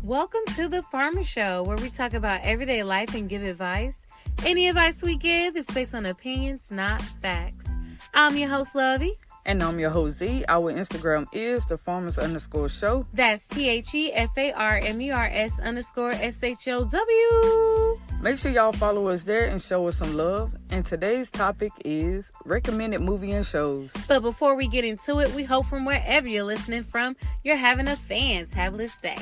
Welcome to the Farmer Show, where we talk about everyday life and give advice. Any advice we give is based on opinions, not facts. I'm your host, Lovey. And I'm your host, Z. Our Instagram is thefarmers_show. That's TheFarmers_SHOW. Make sure y'all follow us there and show us some love. And today's topic is recommended movie and shows. But before we get into it, we hope from wherever you're listening from, you're having a fantabulous day.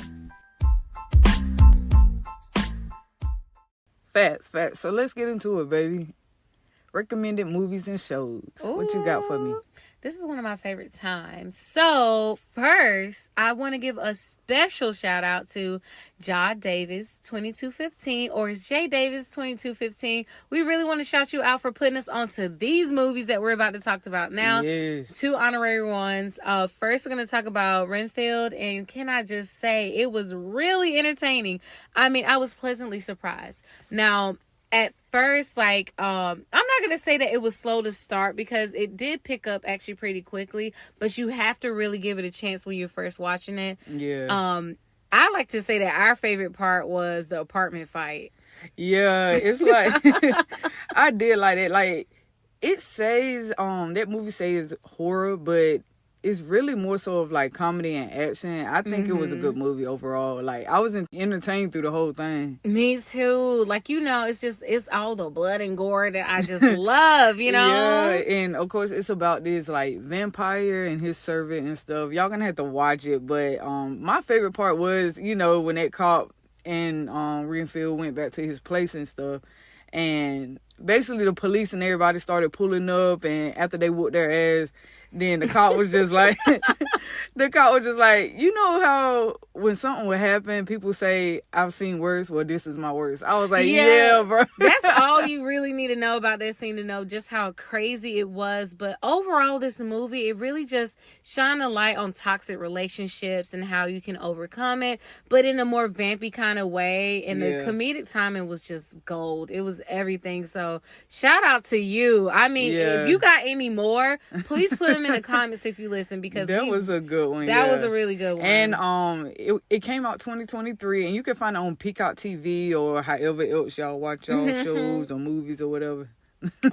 Facts. So let's get into it, baby. Recommended movies and shows. Ooh, what you got for me? This is one of my favorite times. So first, I want to give a special shout out to Ja Davis 2215, or it's J Davis 2215. We really want to shout you out for putting us onto these movies that we're about to talk about now. Yes. Two honorary ones. First, we're going to talk about Renfield, and can I just say it was really entertaining. I mean, I was pleasantly surprised. Now, at first, I'm not going to say that it was slow to start, because it did pick up actually pretty quickly, but you have to really give it a chance when you're first watching it. Yeah. I like to say that our favorite part was the apartment fight. Yeah, it's like, I did like it. Like, it says, that movie says horror, but it's really more so of like comedy and action. I think it was a good movie overall. Like, I was entertained through the whole thing. Me too. Like, it's all the blood and gore that I just love, Yeah, and of course it's about this like vampire and his servant and stuff. Y'all gonna have to watch it. But my favorite part was, when that cop and Renfield went back to his place and stuff. And basically the police and everybody started pulling up, and after they whooped their ass, then the cop was just like, you know how when something would happen, people say, I've seen worse, well, this is my worst. I was like, yeah bro. That's all you really need to know about that scene, to know just how crazy it was. But overall, this movie, it really just shined a light on toxic relationships and how you can overcome it, but in a more vampy kind of way. And the comedic timing was just gold. It was everything. So shout out to you. I mean, if you got any more, please put them in the comments if you listen, because that was a good one. That was a really good one. And it came out 2023, and you can find it on Peacock TV or however else y'all watch y'all shows or movies or whatever.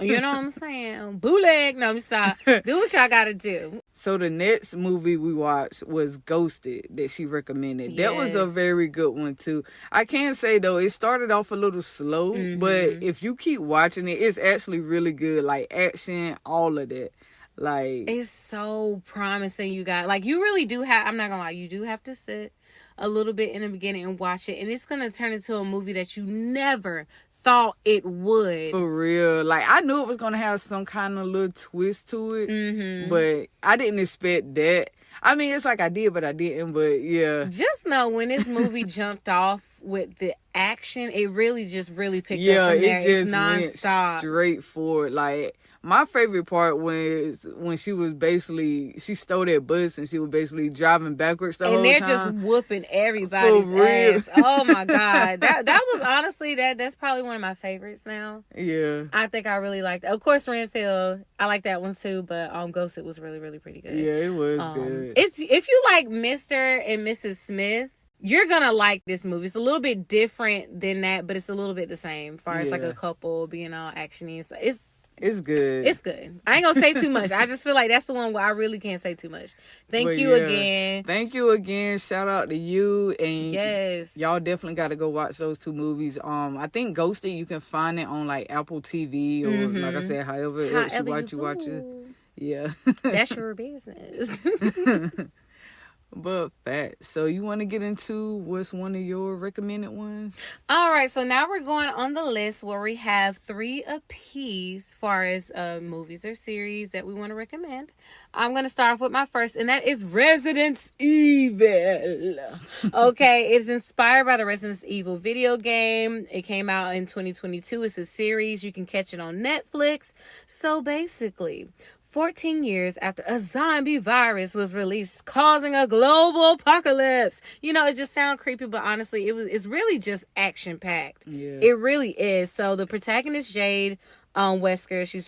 You know what I'm saying? Bootleg. No, I'm sorry. Do what y'all gotta do. So the next movie we watched was Ghosted, that she recommended. Yes. That was a very good one too. I can say though, it started off a little slow, but if you keep watching it, it's actually really good. Like action, all of that. Like, it's so promising, you guys. Like, you really do have, I'm not gonna lie, you do have to sit a little bit in the beginning and watch it, and it's gonna turn into a movie that you never thought it would. For real. Like, I knew it was gonna have some kind of little twist to it, but I didn't expect that. I mean, it's like I did, but I didn't. But yeah, just know when this movie jumped off with the action, it really picked up from there. It just it's nonstop, went straight forward. Like, my favorite part was when she stole that bus and she was basically driving backwards the whole time. And they're just whooping everybody's ass. Oh my God. That was honestly, that's probably one of my favorites now. Yeah. I think I really liked it. Of course, Renfield, I like that one too, but Ghosted was really, really pretty good. Yeah, it was good. It's, if you like Mr. and Mrs. Smith, you're gonna like this movie. It's a little bit different than that, but it's a little bit the same as far as like a couple being all actiony and stuff. It's good. It's good. I ain't gonna say too much. I just feel like that's the one where I really can't say too much. Thank you again. Thank you again. Shout out to you. And yes, y'all definitely got to go watch those two movies. I think Ghosted, you can find it on like Apple TV or like I said, however else you watch it. Yeah. That's your business. But so you want to get into what's one of your recommended ones? All right, so now we're going on the list where we have 3 apiece as far as movies or series that we want to recommend. I'm going to start off with my first, and that is Resident Evil. Okay, it's inspired by the Resident Evil video game. It came out in 2022. It's a series. You can catch it on Netflix. So basically, 14 years after a zombie virus was released, causing a global apocalypse. It just sounds creepy, but honestly, it's really just action-packed. Yeah. It really is. So the protagonist, Jade, Wesker. She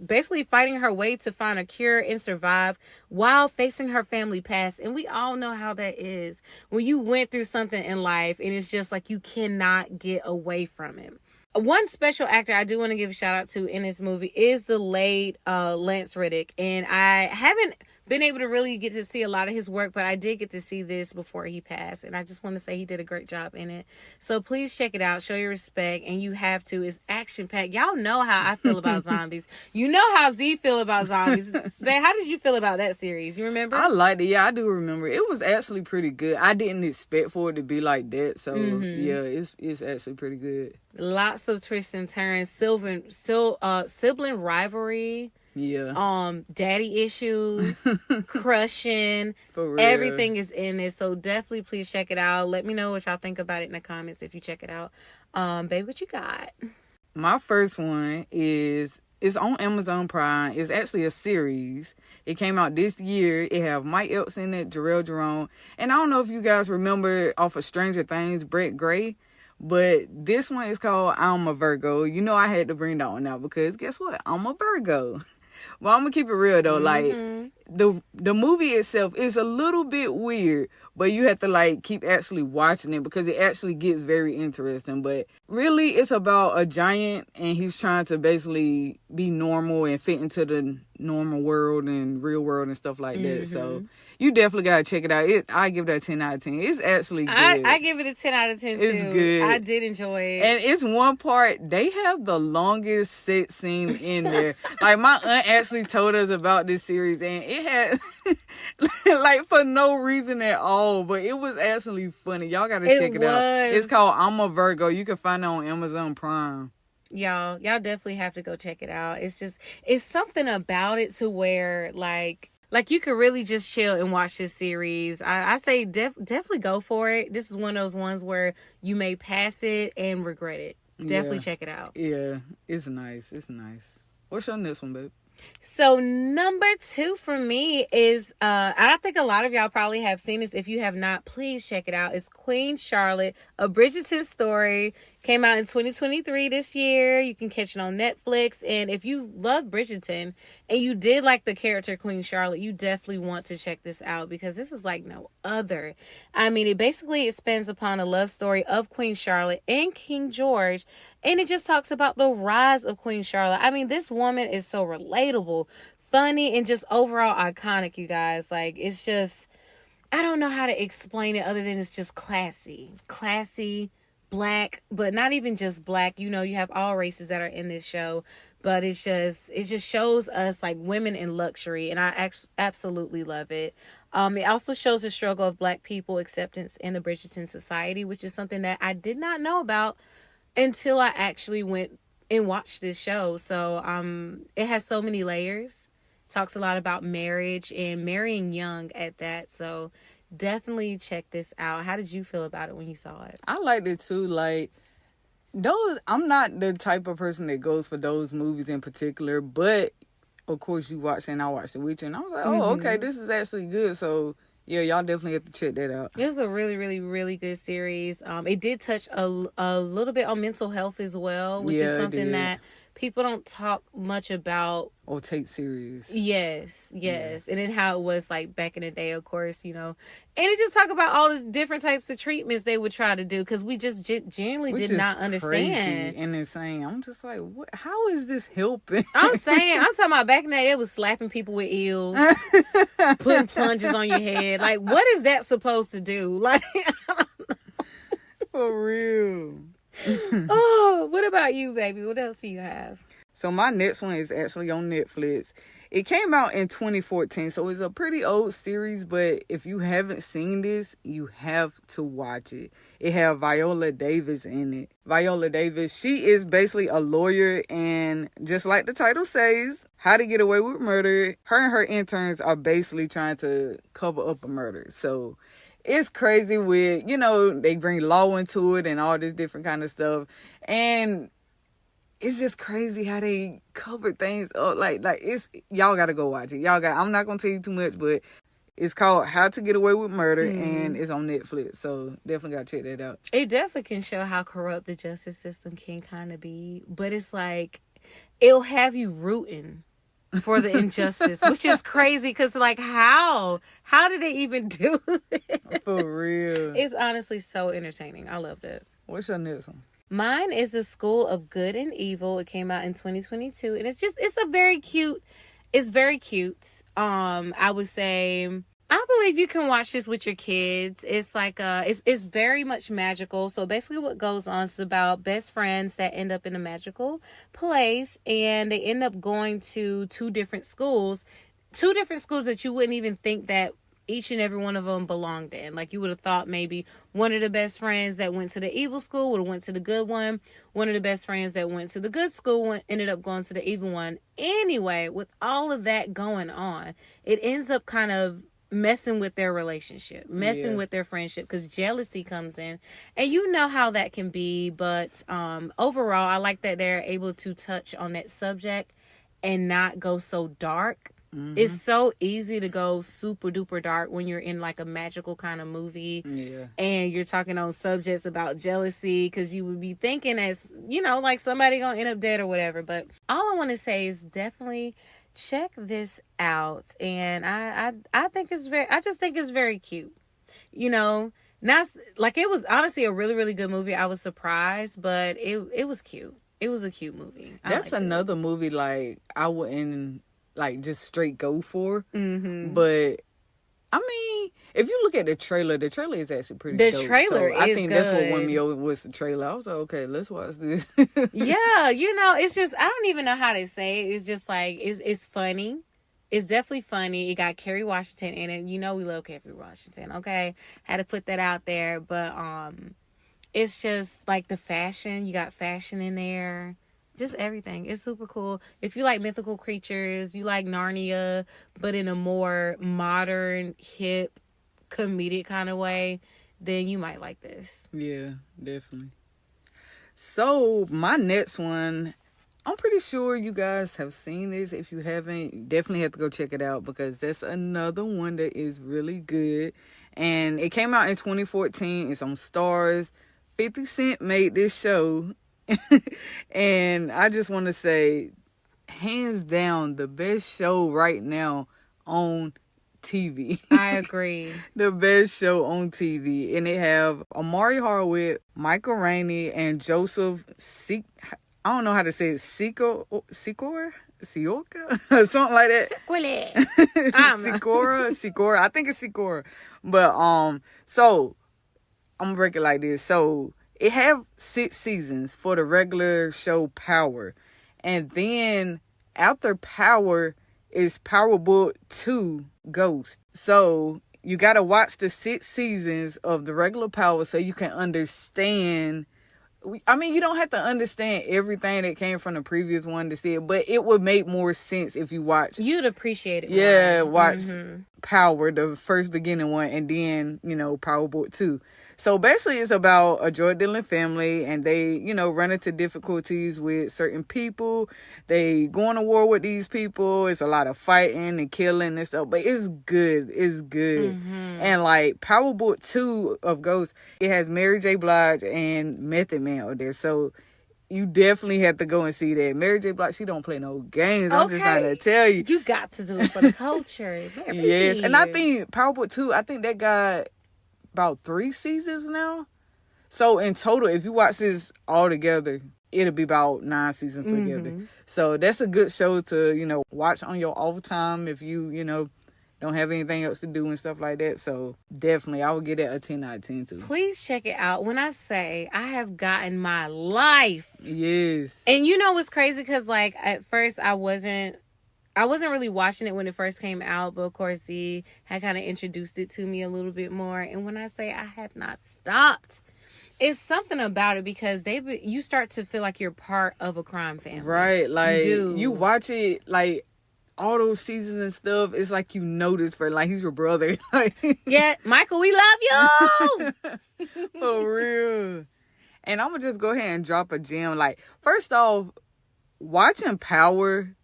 basically fighting her way to find a cure and survive while facing her family past. And we all know how that is when you went through something in life and it's just like you cannot get away from it. One special actor I do want to give a shout out to in this movie is the late Lance Reddick. And I haven't been able to really get to see a lot of his work, but I did get to see this before he passed, and I just want to say he did a great job in it. So please check it out, show your respect, and you have to. It's action-packed. Y'all know how I feel about zombies. You know how Z feel about zombies. Babe, how did you feel about that series? You remember? I liked it. Yeah, I do remember. It was actually pretty good. I didn't expect for it to be like that, so yeah, it's actually pretty good. Lots of twists and turns, sibling rivalry. Yeah. Daddy issues, crushing, For real. everything is in it. So definitely please check it out. Let me know what y'all think about it in the comments if you check it out. Babe, what you got? My first one it's on Amazon Prime. It's actually a series. It came out this year. It have Mike Epps in it, Jarrell Jerome. And I don't know if you guys remember off of Stranger Things, Brett Gray. But this one is called I'm a Virgo. You know I had to bring that one out because guess what? I'm a Virgo. Well, I'm gonna keep it real though. Like the movie itself is a little bit weird, but you have to like keep actually watching it because it actually gets very interesting. But really, it's about a giant and he's trying to basically be normal and fit into the normal world and real world and stuff like that. So you definitely gotta check it out. I give that a 10 out of 10. It's actually good. I give it a 10 out of 10 too. It's good. I did enjoy it. And it's one part, they have the longest sex scene in there. Like, my aunt actually told us about this series, and it had, like, for no reason at all, but it was actually funny. Y'all gotta check it out. It's called I'm a Virgo. You can find it on Amazon Prime. Y'all definitely have to go check it out. It's something about it to where, like you could really just chill and watch this series. I say definitely go for it. This is one of those ones where you may pass it and regret it. Definitely check it out. Yeah, it's nice. It's nice. What's your next one, babe? So number 2 for me is, I think a lot of y'all probably have seen this. If you have not, please check it out. It's Queen Charlotte, a Bridgerton story. Came out in 2023 this year. You can catch it on Netflix. And if you love Bridgerton and you did like the character Queen Charlotte, you definitely want to check this out because this is like no other. I mean, it basically expands upon a love story of Queen Charlotte and King George. And it just talks about the rise of Queen Charlotte. I mean, this woman is so relatable, funny, and just overall iconic, you guys. Like, it's just, I don't know how to explain it other than it's just classy, black, but not even just black. You know, you have all races that are in this show, but it just shows us like women in luxury, and I absolutely love it. It also shows the struggle of black people acceptance in the Bridgerton society, which is something that I did not know about until I actually went and watched this show. So it has so many layers. Talks a lot about marriage and marrying young at that. So definitely check this out. How did you feel about it when you saw it? I liked it too. Like, I'm not the type of person that goes for those movies in particular, but of course you watched it and I watched it with you, and I was like, oh, okay, this is actually good. So yeah, y'all definitely have to check that out. It was a really, really, really good series. It did touch a little bit on mental health as well, which is something that people don't talk much about or take serious. Yes. Yeah. And then how it was like back in the day, of course, you know. And it just talk about all the different types of treatments they would try to do because we just genuinely did not understand. Crazy and insane. I'm just like, what? How is this helping? I'm talking about back in the day, it was slapping people with eels, putting plunges on your head. Like, what is that supposed to do? Like, for real. Oh, what about you, baby? What else do you have? So my next one is actually on Netflix. It came out in 2014, so it's a pretty old series, but if you haven't seen this, you have to watch it. It has Viola Davis in it. Viola Davis, she is basically a lawyer, and just like the title says, How to Get Away with Murder, her and her interns are basically trying to cover up a murder. So it's crazy with, you know, they bring law into it and all this different kind of stuff. And it's just crazy how they cover things up. Like it's, y'all got to go watch it. I'm not going to tell you too much, but it's called How to Get Away with Murder, and it's on Netflix. So definitely got to check that out. It definitely can show how corrupt the justice system can kind of be. But it's like, it'll have you rooting for the injustice, which is crazy because, like, how did they even do it? For real. It's honestly so entertaining. I loved it. What's your next one? Mine is The School of Good and Evil. It came out in 2022, and it's very cute. I would say, I believe you can watch this with your kids. It's like it's very much magical. So basically what goes on is about best friends that end up in a magical place, and they end up going to two different schools that you wouldn't even think that each and every one of them belonged in. Like, you would have thought maybe one of the best friends that went to the evil school would have went to the good one. One of the best friends that went to the good school ended up going to the evil one. Anyway, with all of that going on, it ends up kind of messing with their relationship, messing with their friendship, because jealousy comes in, and you know how that can be. But overall, I like that they're able to touch on that subject and not go so dark. It's so easy to go super duper dark when you're in like a magical kind of movie, and you're talking on subjects about jealousy, because you would be thinking, as you know, like somebody gonna end up dead or whatever. But all I want to say is definitely check this out, and I just think it's very cute. You know, not like, it was honestly a really, really good movie. I was surprised, but it was cute. It was a cute movie. That's another movie like I wouldn't like just straight go for. But I mean, if you look at the trailer is actually pretty dope. The trailer so I is think good. that's what won me over was the trailer. I was like, okay, let's watch this. Yeah, you know, it's just, I don't even know how to say it. It's just like, it's funny. It's definitely funny. It got Kerry Washington in it. You know we love Kerry Washington, okay? Had to put that out there. But it's just like the fashion. You got fashion in there. Just everything. It's super cool. If you like mythical creatures, you like Narnia, but in a more modern, hip, comedic kind of way, then you might like this. Yeah, definitely. So, my next one, I'm pretty sure you guys have seen this. If you haven't, you definitely have to go check it out, because that's another one that is really good. And it came out in 2014. It's on Starz. 50 Cent made this show. And I just want to say, hands down, the best show right now on TV. I agree. The best show on TV. And it have Amari Horowitz, Michael Rainey, and Joseph I don't know how to say it. Sikora? Something like that. Sikora. I think it's Sikora. But so I'm gonna break it like this. So it have 6 seasons for the regular show Power. And then after Power is Power Book 2 Ghost. So you got to watch the 6 seasons of the regular Power so you can understand. I mean, you don't have to understand everything that came from the previous one to see it, but it would make more sense if you watch. You'd appreciate it more. Yeah, watch Power, the first beginning one, and then, Power Book 2. So basically it's about a drug dealing family, and they, run into difficulties with certain people. They go on a war with these people. It's a lot of fighting and killing and stuff, but it's good. It's good. And like Power Book 2 of Ghost, it has Mary J. Blige and Method Man out there. So you definitely have to go and see that. Mary J. Blige, she don't play no games. I'm just trying to tell you. You got to do it for the culture. Yes. And I think Power Book 2, I think that got about 3 seasons now. So in total, if you watch this all together, it'll be about 9 seasons together. So that's a good show to, watch on your off time if you, don't have anything else to do and stuff like that. So definitely, I would give that a 10 out of 10 too. Please check it out. When I say I have gotten my life. Yes. And you know what's crazy? Because like at first I wasn't really watching it when it first came out, but of course he had kind of introduced it to me a little bit more. And when I say I have not stopped, it's something about it, because you start to feel like you're part of a crime family. Right. Like you watch it, like all those seasons and stuff, it's like this for like he's your brother. Yeah, Michael, we love you. For real. And I'm gonna just go ahead and drop a gem. Like, first off, watching Power,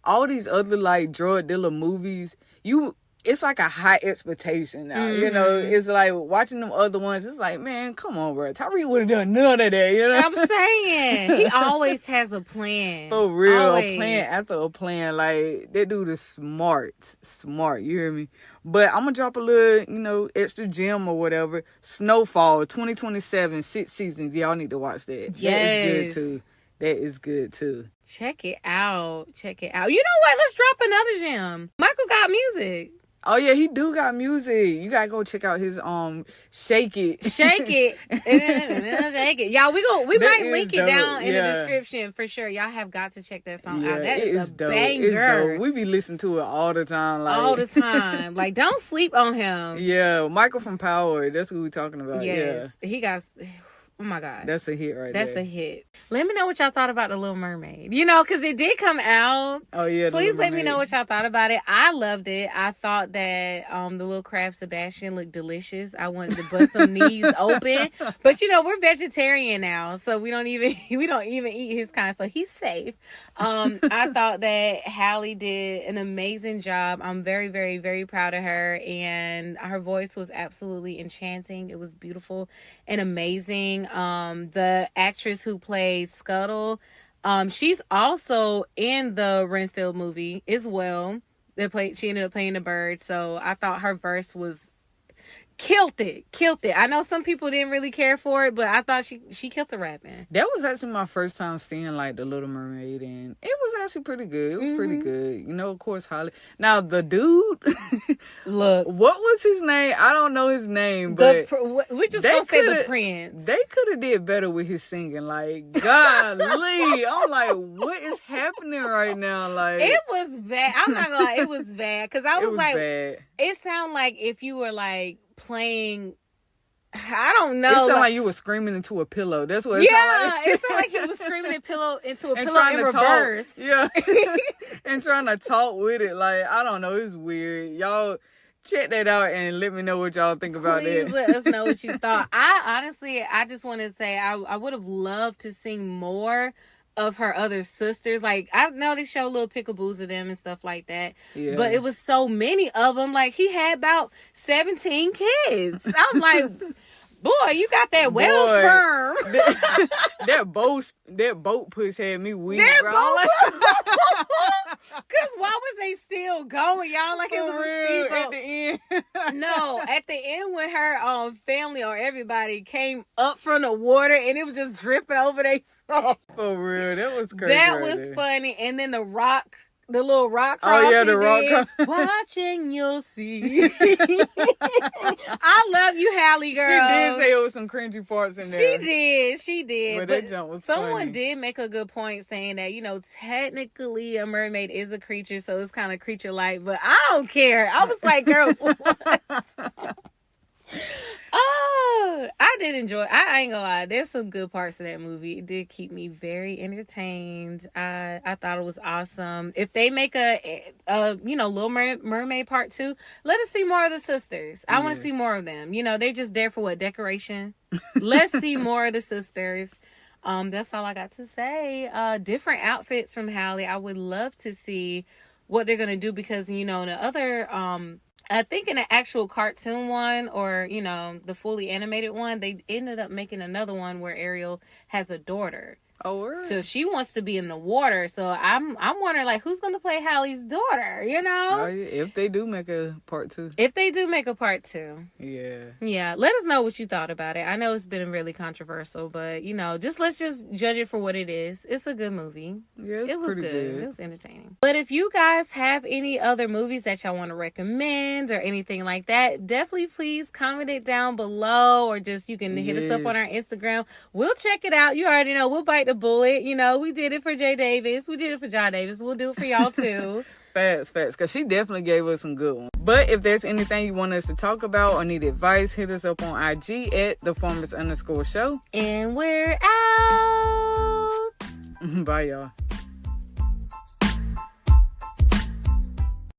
all these other like drug dealer movies, you it's like a high expectation now. You know, it's like watching them other ones. It's like, man, come on, bro. Tyree would have done none of that. You know, I'm saying he always has a plan. For real, always. A plan after a plan. Like that dude is smart. You hear me? But I'm gonna drop a little, you know, extra gem or whatever. Snowfall 2027, 6 seasons. Y'all need to watch that. Yes. That is good too. That is good too. Check it out. You know what? Let's drop another gem. Michael got music. Oh yeah, he do got music. You gotta go check out his Shake It. Shake It. Shake It. Y'all, we might link it down in the description for sure. Y'all have got to check that song out. That is a dope. banger. It's dope. We be listening to it all the time. Like, all the time. Like, don't sleep on him. Yeah, Michael from Power. That's who we talking about. Yes. Yeah. He got... Oh my God. That's a hit right there. That's a hit. Let me know what y'all thought about The Little Mermaid. You know, because it did come out. Oh, yeah. Please let me know what y'all thought about it. I loved it. I thought that the little crab Sebastian looked delicious. I wanted to bust them knees open. But, you know, we're vegetarian now, so we don't even eat his kind, so he's safe. I thought that Halle did an amazing job. I'm very, very, very proud of her. And her voice was absolutely enchanting. It was beautiful and amazing. The actress who played Scuttle, she's also in the Renfield movie as well. She ended up playing the bird, so I thought her verse was killed it. I know some people didn't really care for it, but I thought she killed the rapping. That was actually my first time seeing like The Little Mermaid, and it was actually pretty good. It was pretty good. You know, of course, Holly. Now the dude, look, what was his name? I don't know his name, but we just gonna say the Prince. They could have did better with his singing. Like, golly, I'm like, what is happening right now? Like, it was bad. I'm not gonna lie, it was bad because I was like, bad. It sounded like if you were like playing, I don't know. It sounded like you were screaming into a pillow. That's what it sounded like. It sounded like he was screaming into a pillow in reverse. Yeah. And trying to talk with it. Like, I don't know. It's weird. Y'all check that out and let me know what y'all think about that. Please let us know what you thought. I just want to say I would have loved to sing more of her other sisters. Like, I know they show little pickaboos of them and stuff like that. Yeah. But it was so many of them. Like, he had about 17 kids. I'm like, boy, you got that whale sperm. That boat push had me weak, bro. Because why was they still going, y'all? Like, it was a speedboat. At the end. No, at the end when her family or everybody came up from the water and it was just dripping over their front. For real, that was crazy. That was funny. And then the little rock. Oh yeah, the rock. Watching, you'll see. I love you, Halle, girl. She did say it was some cringy parts in there. She did. But that jump was someone funny. did make a good point saying that, you know, technically a mermaid is a creature, so it's kind of creature-like. But I don't care. I was like, girl, what? Oh, I did enjoy. I ain't gonna lie. There's some good parts of that movie. It did keep me very entertained. I thought it was awesome. If they make a Little Mermaid Part 2, let us see more of the sisters. I want to see more of them. You know, they're just there for what, decoration. Let's see more of the sisters. That's all I got to say. Different outfits from Halle. I would love to see what they're gonna do because, you know, the other I think in the actual cartoon one or, you know, the fully animated one, they ended up making another one where Ariel has a daughter. Oh, really? So she wants to be in the water. So I'm wondering, like, who's going to play Halle's daughter, you know? Oh, yeah. If they do make a part 2. Yeah. Yeah. Let us know what you thought about it. I know it's been really controversial, but, you know, let's just judge it for what it is. It's a good movie. Yeah, it was pretty good. It was entertaining. But if you guys have any other movies that y'all want to recommend or anything like that, definitely please comment it down below or just you can hit us up on our Instagram. We'll check it out. You already know. We'll bite the bullet. You know, we did it for Jay Davis. We did it for John Davis. We'll do it for y'all too. Facts. Because she definitely gave us some good ones. But if there's anything you want us to talk about or need advice, hit us up on IG at @thefarmers_show. And we're out. Bye, y'all.